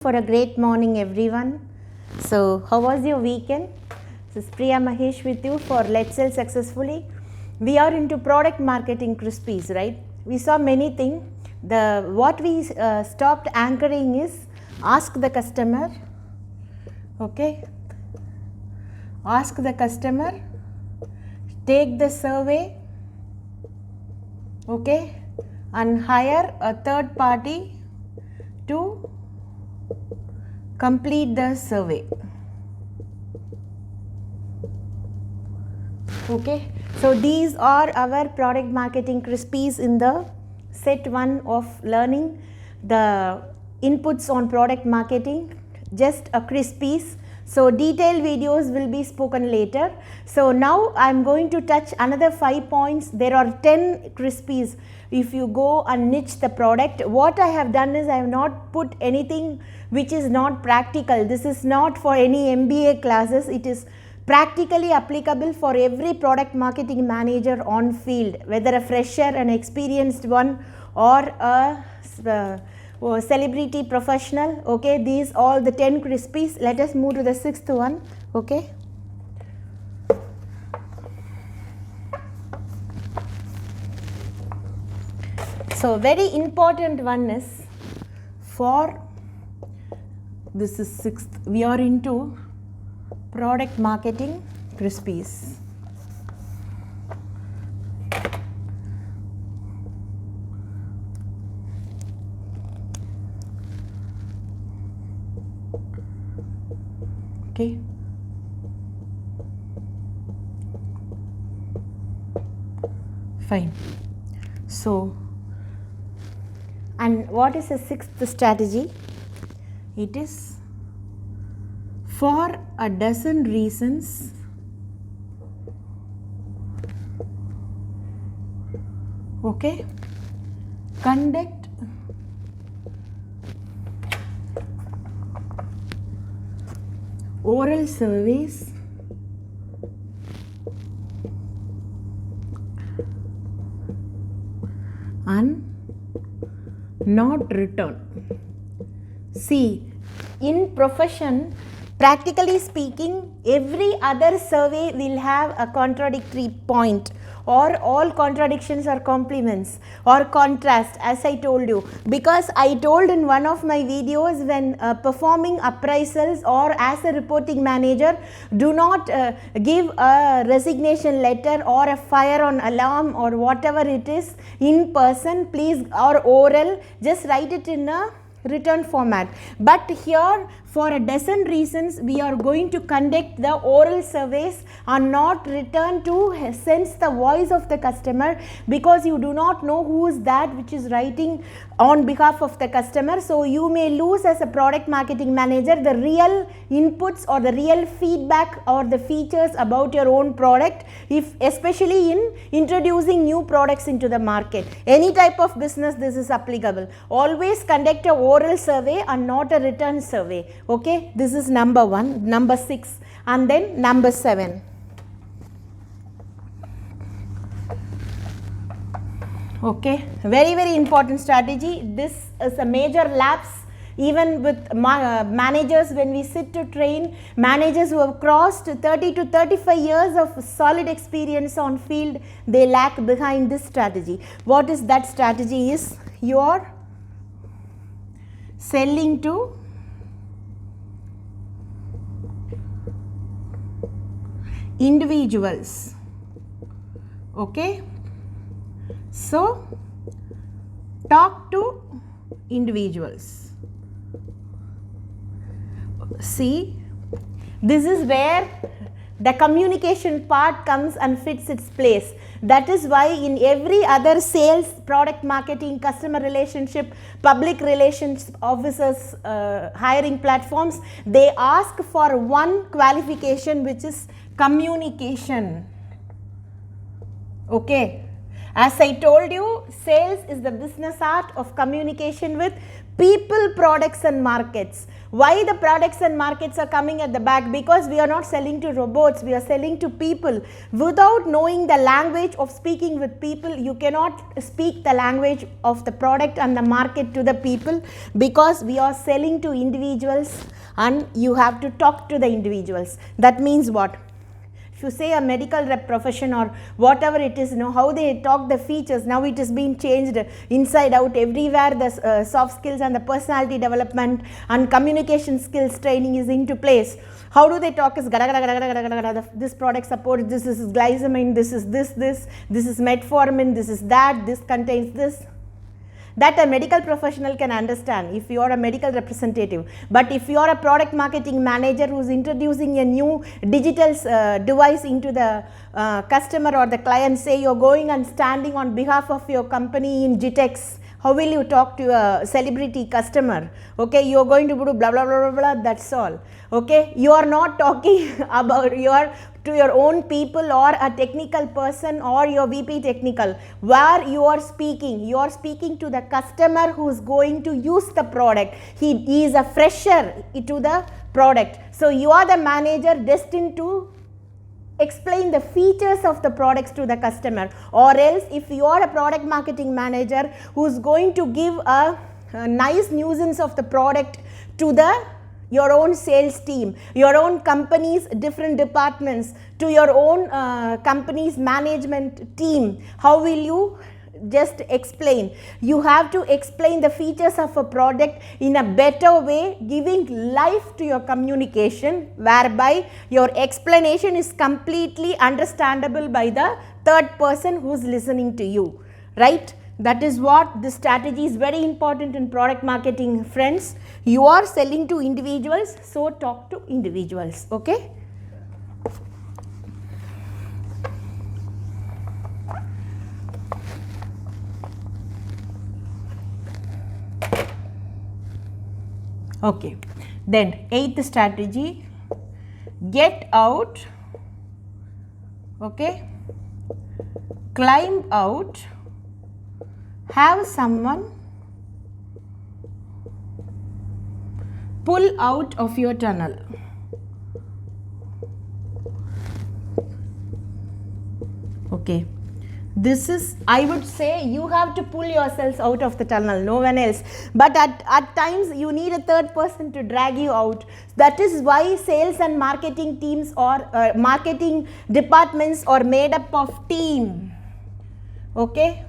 For a great morning everyone. So how was your weekend? This is Priya Mahesh with you for Let's Sell Successfully. We are into product marketing crispies, right? We saw many things. What we stopped anchoring is ask the customer, okay? Ask the customer, take the survey, okay? And hire a third party to complete the survey. Okay, so these are our product marketing crispies in the set 1 of learning the inputs on product marketing, just a crispies. So detailed videos will be spoken later. So now I am going to touch another 5 points. There are 10 crispies. If you go and niche the product, what I have done is I have not put anything which is not practical. This is not for any MBA classes. It is practically applicable for every product marketing manager on field, whether a fresher, an experienced one, or a celebrity professional. Okay, these all the 10 crispies. Let us move to the 6th one. Okay. So very important one is for this is 6th. We are into product marketing crispies. Okay. Fine. So, and what is the 6th strategy? It is for a dozen reasons okay, conduct oral surveys and not return. See, in profession, practically speaking, every other survey will have a contradictory point, or all contradictions are complements or contrast, as I told you. Because I told in one of my videos, when performing appraisals or as a reporting manager, do not give a resignation letter or a fire on alarm or whatever it is in person, please, or oral, just write it in a written format. But here, for a dozen reasons, we are going to conduct the oral surveys and not return to sense the voice of the customer, because you do not know who is that which is writing on behalf of the customer. So you may lose as a product marketing manager the real inputs or the real feedback or the features about your own product, if especially in introducing new products into the market. Any type of business this is applicable. Always conduct a oral survey and not a written survey. Okay, this is number 1, number 6, and then number 7. Okay, very important strategy. This is a major lapse even with managers. When we sit to train managers who have crossed 30 to 35 years of solid experience on field, they lag behind this strategy. What is that strategy? Is you are selling to individuals. Okay, so talk to individuals. See, this is where the communication part comes and fits its place. That is why in every other sales, product marketing, customer relationship, public relations officers, hiring platforms, they ask for one qualification, which is communication. Okay. As I told you, sales is the business art of communication with People, products and markets. Why the products and markets are coming at the back? Because we are not selling to robots, we are selling to people. Without knowing the language of speaking with people, you cannot speak the language of the product and the market to the people, because we are selling to individuals and you have to talk to the individuals. That means what? If you say a medical rep profession or whatever it is, how they talk, the features, now it is being changed inside out everywhere. The soft skills and the personality development and communication skills training is into place. How do they talk? Is this product supports, this is glycemine, this is this is metformin, this is that, this contains this. That a medical professional can understand if you are a medical representative. But if you are a product marketing manager who is introducing a new digital device into the customer or the client, say you are going and standing on behalf of your company in GTEx, how will you talk to a celebrity customer? Okay, you are going to do blah blah blah blah blah, that's all. Okay, you are not talking about to your own people or a technical person or your VP technical, where you are speaking to the customer who is going to use the product. He is a fresher to the product. So you are the manager destined to explain the features of the products to the customer. Or else if you are a product marketing manager who is going to give a nice nuisance of the product to your own sales team, your own company's different departments, to your own company's management team, how will you just explain? You have to explain the features of a product in a better way, giving life to your communication, whereby your explanation is completely understandable by the third person who is listening to you, right? That is what this strategy is very important in product marketing, friends. You are selling to individuals, so talk to individuals, okay? Okay, then 8th strategy, get out, okay, climb out, have someone pull out of your tunnel. Okay, this is, I would say, you have to pull yourselves out of the tunnel, no one else. But at times you need a third person to drag you out. That is why sales and marketing teams or marketing departments are made up of team. Okay,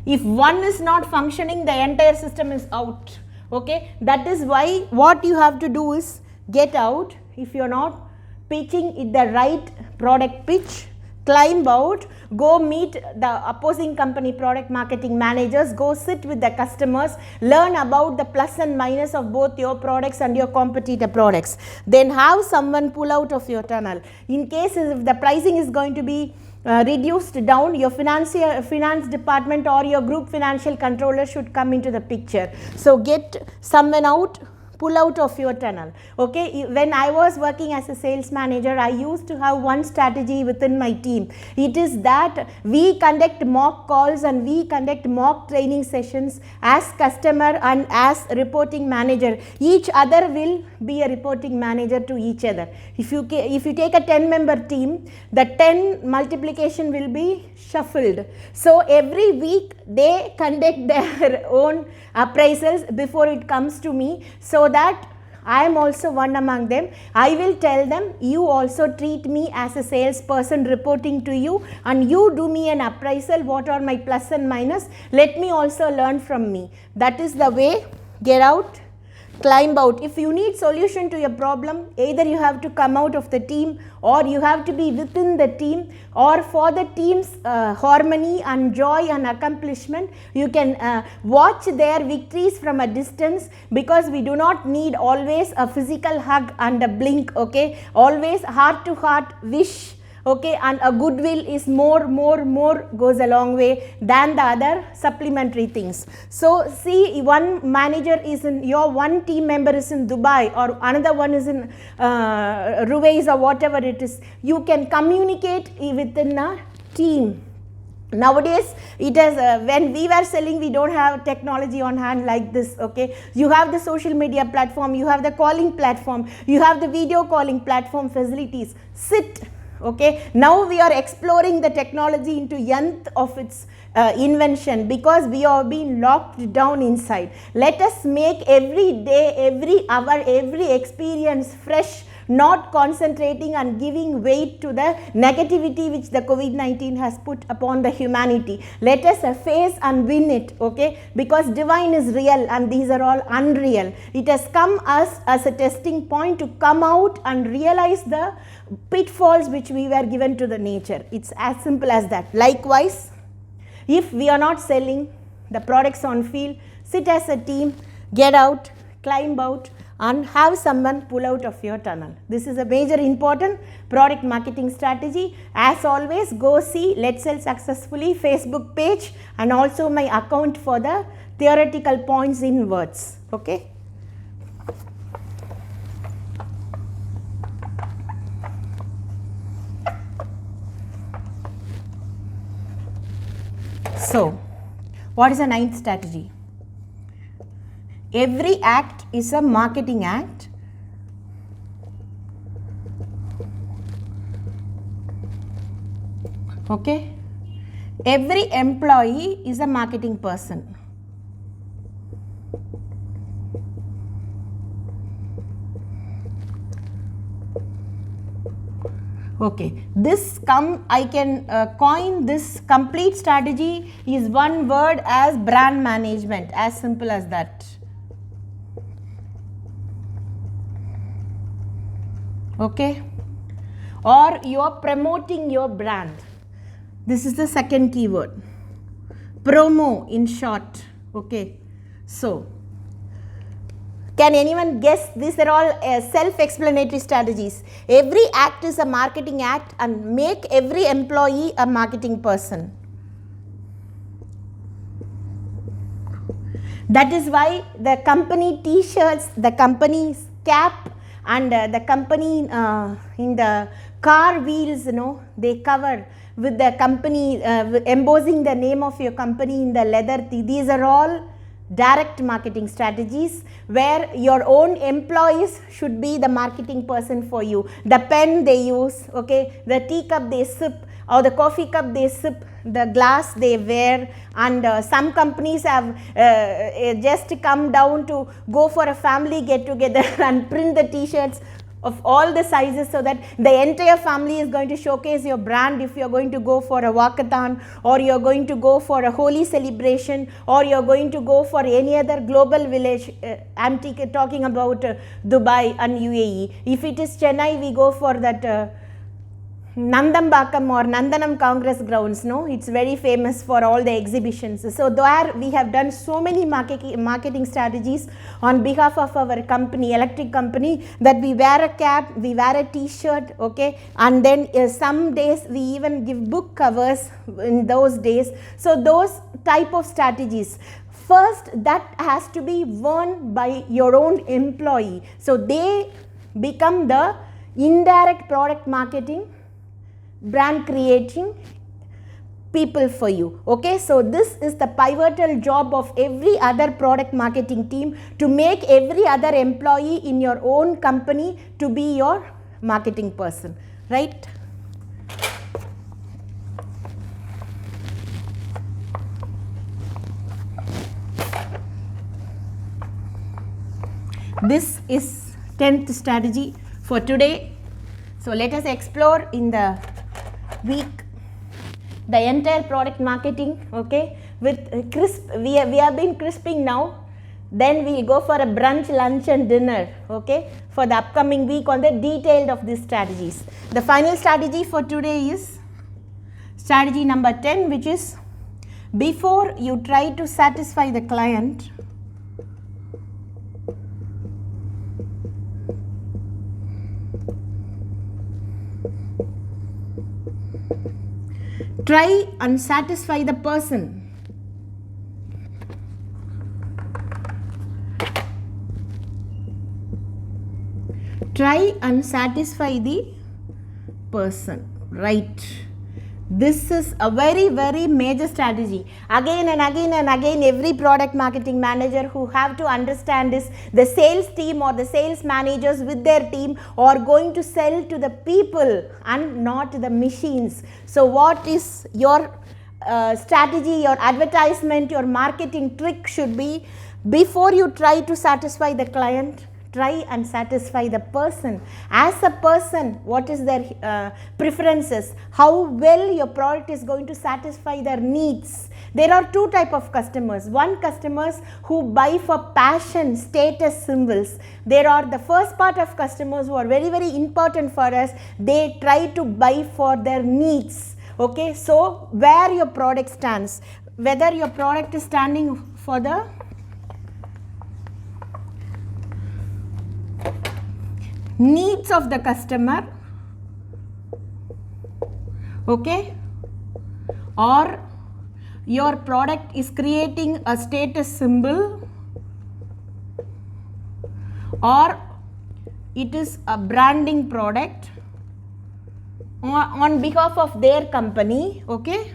if one is not functioning, the entire system is out. Okay, that is why what you have to do is get out. If you are not pitching it the right product pitch, climb out, go meet the opposing company product marketing managers, go sit with the customers, learn about the plus and minus of both your products and your competitor products. Then have someone pull out of your tunnel. In case if the pricing is going to be reduced down, your finance department or your group financial controller should come into the picture. So get someone out, pull out of your tunnel. Okay, when I was working as a sales manager, I used to have one strategy within my team. It is that we conduct mock calls and we conduct mock training sessions as customer and as reporting manager. Each other will be a reporting manager to each other. If you take a 10-member team, the 10 multiplication will be shuffled. So every week they conduct their own appraisals before it comes to me, so that I am also one among them. I will tell them, you also treat me as a salesperson reporting to you, and you do me an appraisal, what are my plus and minus, let me also learn from me. That is the way. Get out, climb out. If you need solution to your problem, either you have to come out of the team or you have to be within the team, or for the team's harmony and joy and accomplishment, you can watch their victories from a distance, because we do not need always a physical hug and a blink. Okay, always heart to heart wish. Okay, and a goodwill is more goes a long way than the other supplementary things. So see, one manager is in, your one team member is in Dubai, or another one is in Ruwais or whatever it is. You can communicate within a team. Nowadays it is when we were selling, we don't have technology on hand like this. Okay, you have the social media platform, you have the calling platform, you have the video calling platform facilities. Sit. Okay, now we are exploring the technology into nth of its invention, because we are being locked down inside. Let us make every day, every hour, every experience fresh, not concentrating and giving weight to the negativity which the COVID-19 has put upon the humanity. Let us face and win it, okay, because divine is real and these are all unreal. It has come as a testing point to come out and realize the pitfalls which we were given to the nature. It's as simple as that. Likewise, if we are not selling the products on field, sit as a team, get out, climb out, and have someone pull out of your tunnel. This is a major important product marketing strategy. As always, go see Let's Sell Successfully Facebook page and also my account for the theoretical points in words. Okay. So, what is the ninth strategy? Every act is a marketing act. Okay. Every employee is a marketing person. Okay, I can coin this complete strategy is one word as brand management, as simple as that. Okay, or you are promoting your brand. This is the second keyword, promo in short. Okay, so can anyone guess? These are all self-explanatory strategies. Every act is a marketing act and make every employee a marketing person. That is why the company t-shirts, the company's cap, and the company in the car wheels, they cover with the company, embossing the name of your company in the leather. These are all direct marketing strategies where your own employees should be the marketing person for you. The pen they use, okay, the teacup they sip, or the coffee cup they sip, the glass they wear, and some companies have just come down to go for a family get together and print the t-shirts of all the sizes, so that the entire family is going to showcase your brand. If you are going to go for a walkathon, or you are going to go for a holy celebration, or you are going to go for any other global village, I am talking about Dubai and UAE. If it is Chennai, we go for that Nandambakam or Nandanam Congress grounds, it's very famous for all the exhibitions. So there we have done so many marketing strategies on behalf of our company, electric company, that we wear a cap, we wear a t-shirt, okay, and then some days we even give book covers in those days. So those type of strategies, first that has to be worn by your own employee. So they become the indirect product marketing, brand creating people for you. Okay, so this is the pivotal job of every other product marketing team, to make every other employee in your own company to be your marketing person, right? This is 10th strategy for today. So let us explore in the week the entire product marketing, okay, with crisp. We have been crisping now. Then we will go for a brunch, lunch and dinner, okay, for the upcoming week on the detailed of these strategies. The final strategy for today is strategy number 10, which is, before you try to satisfy the client, try and satisfy the person. Try and satisfy the person, right? This is a very, very major strategy. Again and again and again, every product marketing manager who have to understand is the sales team or the sales managers with their team are going to sell to the people and not the machines. So what is your strategy, your advertisement, your marketing trick should be, before you try to satisfy the client, try and satisfy the person. As a person, what is their preferences, how well your product is going to satisfy their needs. There are two type of customers. One, customers who buy for passion, status symbols. There are the first part of customers who are very, very important for us. They try to buy for their needs. Okay, so where your product stands, whether your product is standing for the needs of the customer, okay, or your product is creating a status symbol, or it is a branding product on behalf of their company, okay.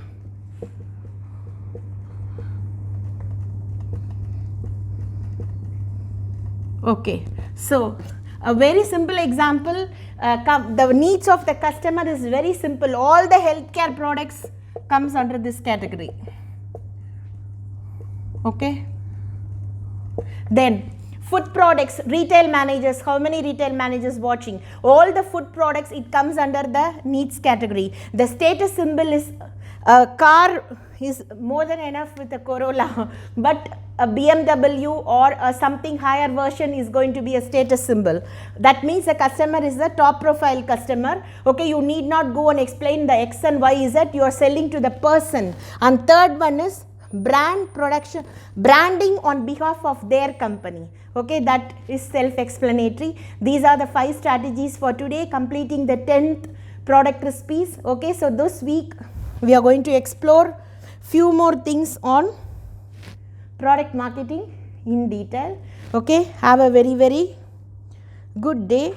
Okay, so a very simple example, the needs of the customer is very simple. All the healthcare products comes under this category. Okay. Then food products, retail managers, how many retail managers watching? All the food products, it comes under the needs category. The status symbol is a car is more than enough with a Corolla, but a BMW or a something higher version is going to be a status symbol. That means the customer is a top profile customer. Okay, you need not go and explain the X and Y Z, you are selling to the person. And third one is brand production, branding on behalf of their company. Okay, that is self-explanatory. These are the 5 strategies for today, completing the 10th product recipes. Okay, so this week we are going to explore few more things on product marketing in detail. Okay, have a very, very good day.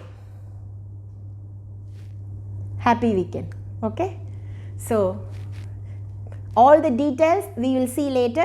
Happy weekend. Okay, so all the details we will see later.